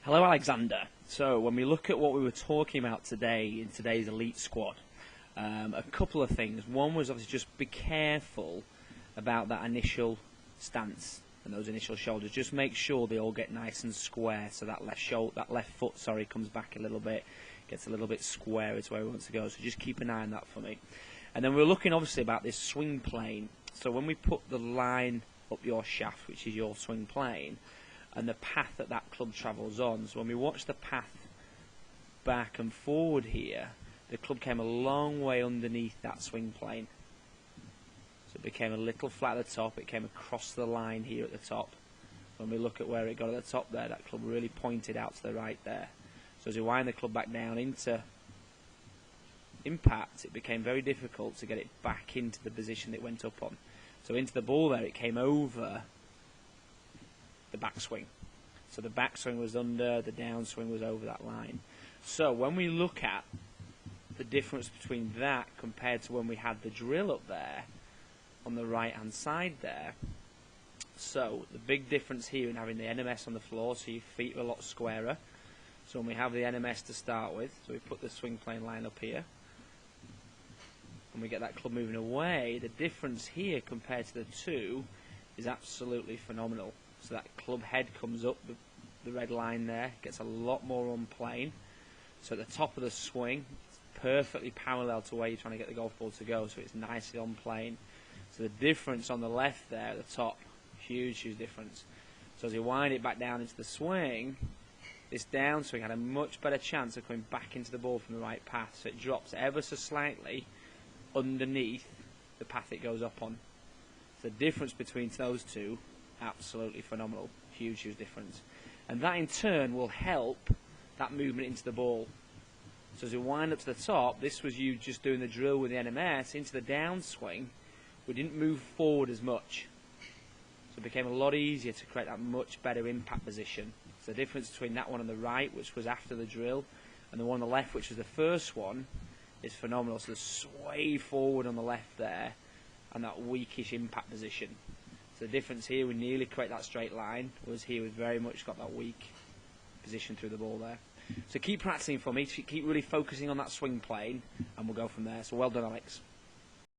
Hello, Alexander. So, when we look at what we were talking about today in today's elite squad, a couple of things. One was obviously just be careful about that initial stance and those initial shoulders. Just make sure they all get nice and square, so that left foot, comes back a little bit, gets a little bit square is where we want to go. So just keep an eye on that for me. And then we're looking obviously about this swing plane. So when we put the line up your shaft, which is your swing plane, and the path that that club travels on. So when we watch the path back and forward here, the club came a long way underneath that swing plane. So it became a little flat at the top, it came across the line here at the top. When we look at where it got at the top there, that club really pointed out to the right there. So as we wind the club back down into impact, it became very difficult to get it back into the position it went up on. So into the ball there, it came over the backswing. So the backswing was under, the downswing was over that line. So when we look at the difference between that compared to when we had the drill up there on the right hand side there, so the big difference here in having the NMS on the floor, so your feet are a lot squarer. So when we have the NMS to start with, so we put the swing plane line up here, and we get that club moving away, the difference here compared to the two is absolutely phenomenal. So that club head comes up the red line there, gets a lot more on plane. So at the top of the swing, it's perfectly parallel to where you're trying to get the golf ball to go, so it's nicely on plane. So the difference on the left there at the top, huge difference. So as you wind it back down into the swing, this downswing had a much better chance of coming back into the ball from the right path. So it drops ever so slightly underneath the path it goes up on. So the difference between those two, absolutely phenomenal. Huge difference. And that in turn will help that movement into the ball. So as we wind up to the top, this was you just doing the drill with the NMS into the downswing. We didn't move forward as much. So it became a lot easier to create that much better impact position. So the difference between that one on the right, which was after the drill, and the one on the left, which was the first one, is phenomenal. So the sway forward on the left there, and that weakish impact position. So the difference here, we nearly create that straight line, whereas here we've very much got that weak position through the ball there. So keep practicing for me, keep really focusing on that swing plane, and we'll go from there. So well done, Alex.